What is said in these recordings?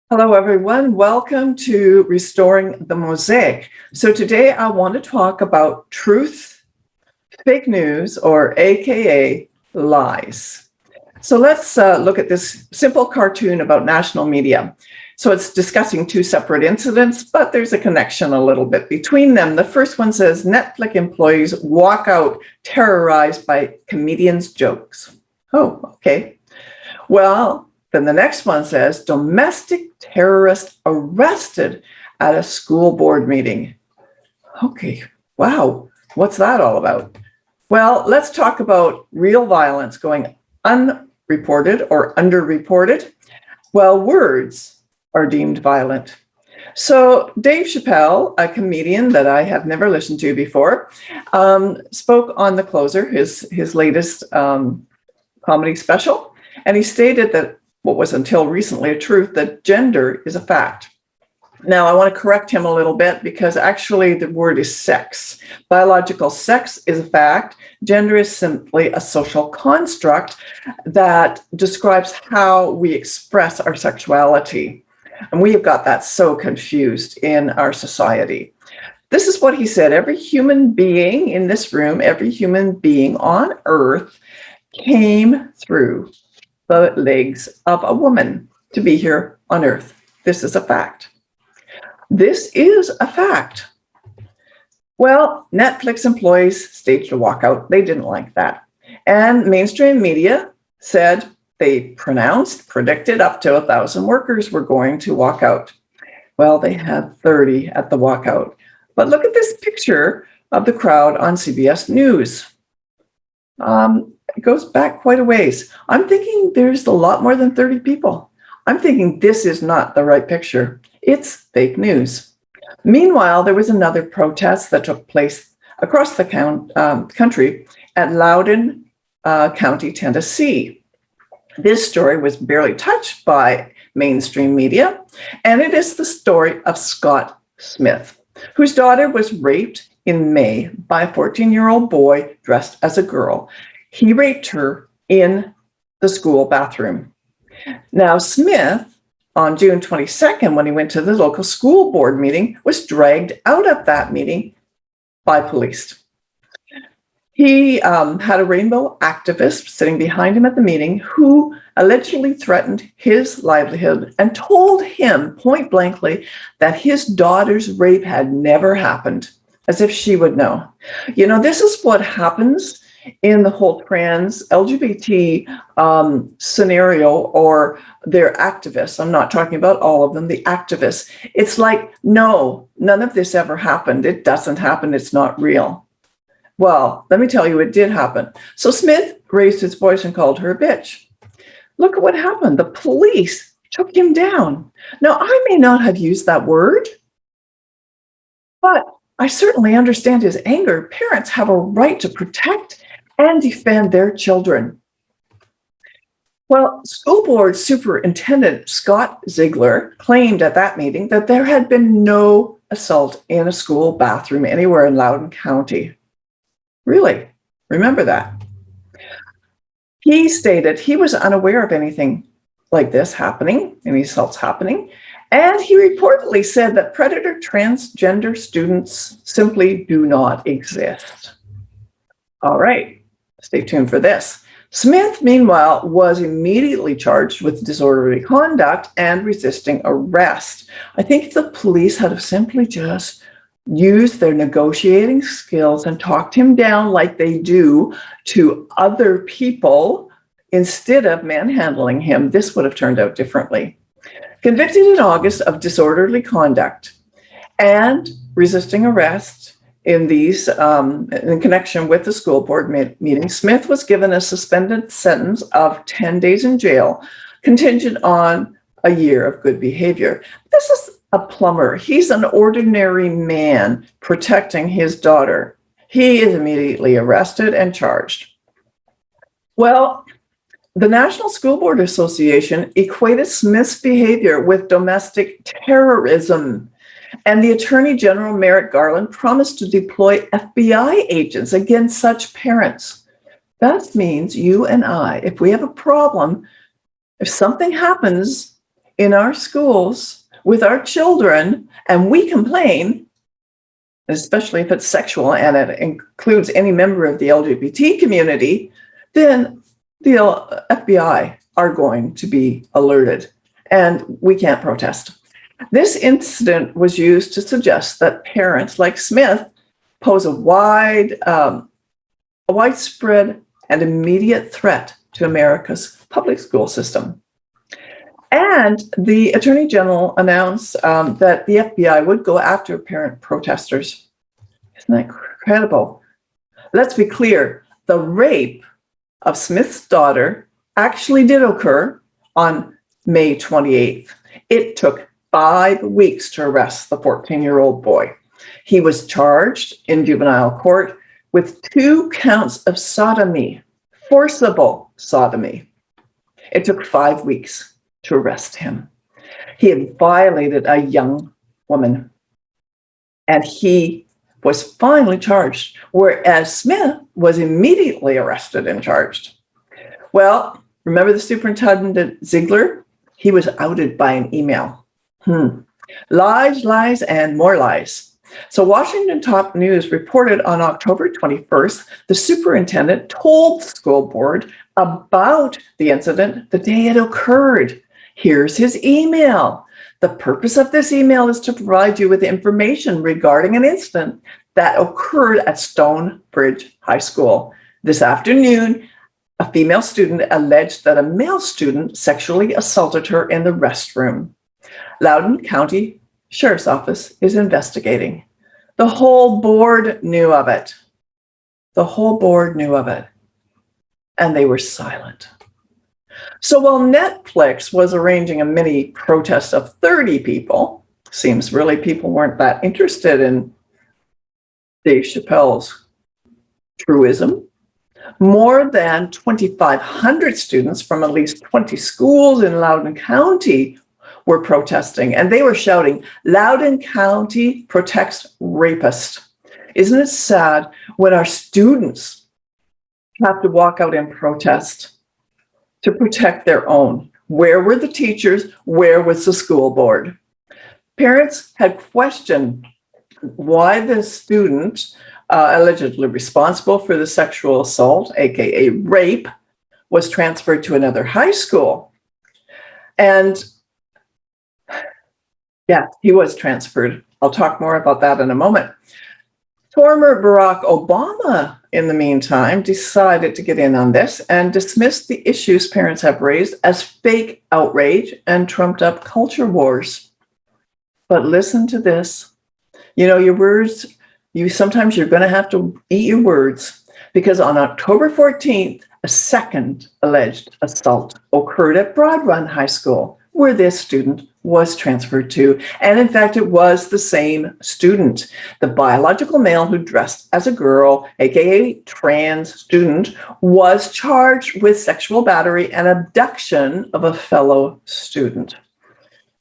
Hello, everyone. Welcome to Restoring the Mosaic. So today I want to talk about truth, fake news, or AKA lies. So let's look at this simple cartoon about national media. So it's discussing two separate incidents, but there's a connection a little bit between them. The first one says Netflix employees walk out terrorized by comedians' jokes. Oh, okay. Well, then the next one says domestic terrorist arrested at a school board meeting. Okay, wow, what's that all about? Well, let's talk about real violence going unreported or underreported. Well, words are deemed violent. So Dave Chappelle, a comedian that I have never listened to before, spoke on The Closer, his latest comedy special, and he stated that what was until recently a truth, that gender is a fact. Now, I want to correct him a little bit because actually the word is sex. Biological sex is a fact. Gender is simply a social construct that describes how we express our sexuality. And we have got that so confused in our society. This is what he said. Every human being in this room, every human being on earth came through the legs of a woman to be here on earth. This is a fact. This is a fact. Well, Netflix employees staged a walkout. They didn't like that. And mainstream media said they predicted up to 1,000 workers were going to walk out. Well, they had 30 at the walkout. But look at this picture of the crowd on CBS News. It goes back quite a ways. I'm thinking there's a lot more than 30 people. I'm thinking this is not the right picture. It's fake news. Meanwhile, there was another protest that took place across the country at Loudoun County, Tennessee. This story was barely touched by mainstream media, and it is the story of Scott Smith, whose daughter was raped in May by a 14-year-old boy dressed as a girl. He raped her in the school bathroom. Now, Smith, on June 22nd, when he went to the local school board meeting, was dragged out of that meeting by police. He had a rainbow activist sitting behind him at the meeting who allegedly threatened his livelihood and told him point blankly that his daughter's rape had never happened, as if she would know. You know, this is what happens in the whole trans LGBT scenario, or their activists. I'm not talking about all of them, the activists. It's like, no, none of this ever happened. It doesn't happen. It's not real. Well, let me tell you, it did happen. So Smith raised his voice and called her a bitch. Look at what happened. The police took him down. Now, I may not have used that word, but I certainly understand his anger. Parents have a right to protect and defend their children. Well, school board superintendent Scott Ziegler claimed at that meeting that there had been no assault in a school bathroom anywhere in Loudoun County. Really? Remember that. He stated he was unaware of anything like this happening, any assaults happening, and he reportedly said that predator transgender students simply do not exist. All right, stay tuned for this. Smith, meanwhile, was immediately charged with disorderly conduct and resisting arrest. I think if the police had simply just used their negotiating skills and talked him down like they do to other people instead of manhandling him, this would have turned out differently. Convicted in August of disorderly conduct and resisting arrest in connection with the school board meeting, Smith was given a suspended sentence of 10 days in jail, contingent on a year of good behavior. This is a plumber. He's an ordinary man protecting his daughter. He is immediately arrested and charged. Well, the National School Board Association equated Smith's behavior with domestic terrorism, and the Attorney General Merrick Garland promised to deploy FBI agents against such parents. That means you and I, if we have a problem, if something happens in our schools with our children and we complain, especially if it's sexual and it includes any member of the LGBT community, then the FBI are going to be alerted and we can't protest. This incident was used to suggest that parents like Smith pose a widespread and immediate threat to America's public school system. And the Attorney General announced that the FBI would go after parent protesters. Isn't that incredible? Let's be clear, the rape of Smith's daughter actually did occur on May 28th. It took 5 weeks to arrest the 14-year-old boy. He was charged in juvenile court with 2 counts of sodomy, forcible sodomy. It took 5 weeks to arrest him. He had violated a young woman, and he was finally charged, whereas Smith was immediately arrested and charged. Well, remember the superintendent Ziegler? He was outed by an email. Lies, lies, and more lies. So Washington Top News reported on October 21st, the superintendent told the school board about the incident the day it occurred. Here's his email. The purpose of this email is to provide you with information regarding an incident that occurred at Stonebridge High School. This afternoon, a female student alleged that a male student sexually assaulted her in the restroom. Loudoun County Sheriff's Office is investigating. The whole board knew of it. The whole board knew of it. And they were silent. So while Netflix was arranging a mini protest of 30 people, seems really people weren't that interested in Dave Chappelle's truism. More than 2,500 students from at least 20 schools in Loudoun County were protesting, and they were shouting, "Loudoun County protects rapist." Isn't it sad when our students have to walk out in protest to protect their own? Where were the teachers? Where was the school board? Parents had questioned why the student allegedly responsible for the sexual assault, aka rape, was transferred to another high school. And yeah, he was transferred. I'll talk more about that in a moment. Former Barack Obama, in the meantime, decided to get in on this and dismissed the issues parents have raised as fake outrage and trumped up culture wars. But listen to this. You know, your words, sometimes you're going to have to eat your words, because on October 14th, a second alleged assault occurred at Broad Run High School, where this student was transferred to. And in fact, it was the same student. The biological male who dressed as a girl, aka trans student, was charged with sexual battery and abduction of a fellow student.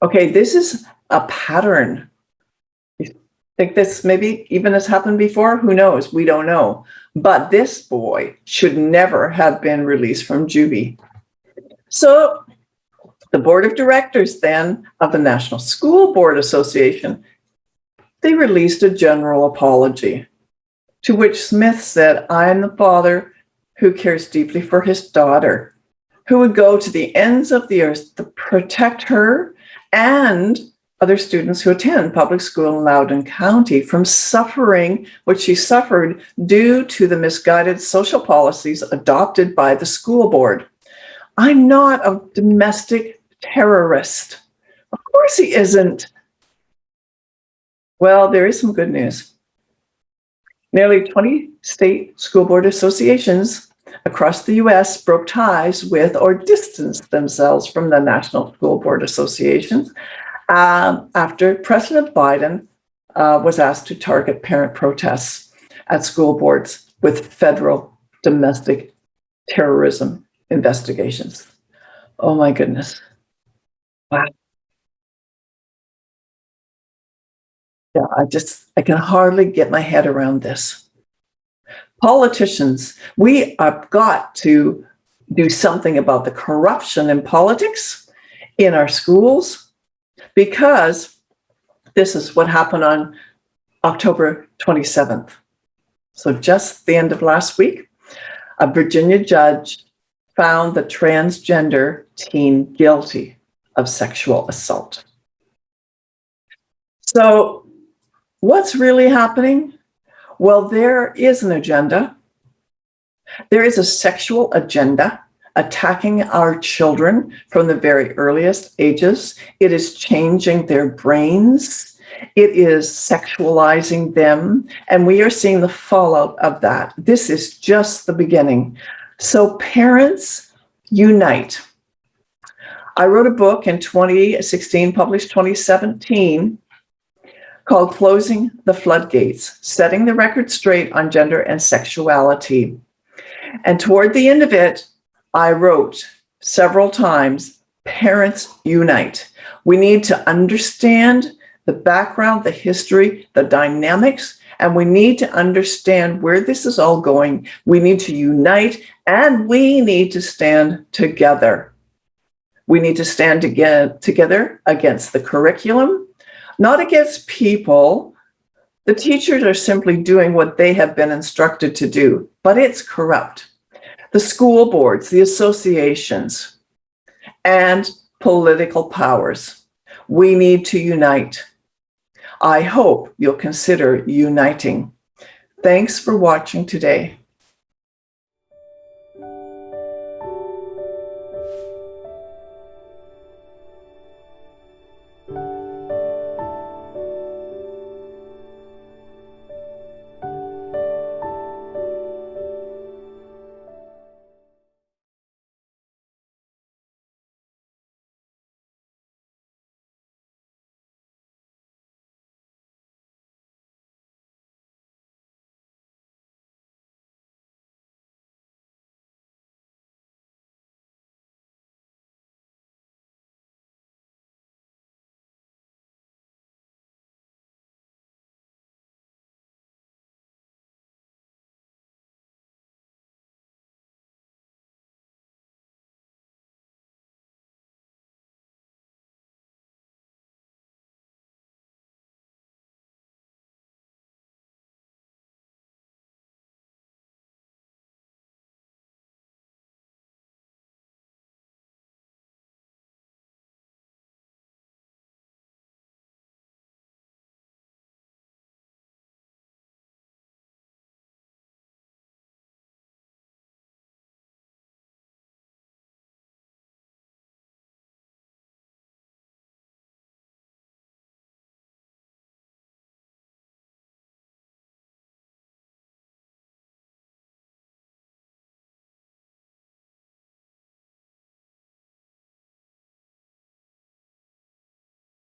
Okay, this is a pattern. You think this maybe even has happened before? Who knows? We don't know. But this boy should never have been released from juvie. So the board of directors then of the National School Board Association, they released a general apology, to which Smith said, "I am the father who cares deeply for his daughter, who would go to the ends of the earth to protect her and other students who attend public school in Loudoun County from suffering what she suffered due to the misguided social policies adopted by the school board. I'm not a domestic terrorist." Of course he isn't. Well, there is some good news. Nearly 20 state school board associations across the US broke ties with or distanced themselves from the National School Board Associations after President Biden was asked to target parent protests at school boards with federal domestic terrorism investigations. Oh my goodness. Wow. Yeah, I can hardly get my head around this. Politicians, we have got to do something about the corruption in politics. in our schools, because this is what happened on October 27th. So just the end of last week, a Virginia judge found the transgender teen guilty of sexual assault. So what's really happening? Well, there is an agenda. There is a sexual agenda attacking our children from the very earliest ages. It is changing their brains. It is sexualizing them. And we are seeing the fallout of that. This is just the beginning. So parents, unite. I wrote a book in 2016, published 2017, called Closing the Floodgates, Setting the Record Straight on Gender and Sexuality. And toward the end of it, I wrote several times, parents unite. We need to understand the background, the history, the dynamics, and we need to understand where this is all going. We need to unite, and we need to stand together. We need to stand together against the curriculum, not against people. The teachers are simply doing what they have been instructed to do, but it's corrupt. The school boards, the associations, and political powers. We need to unite. I hope you'll consider uniting. Thanks for watching today.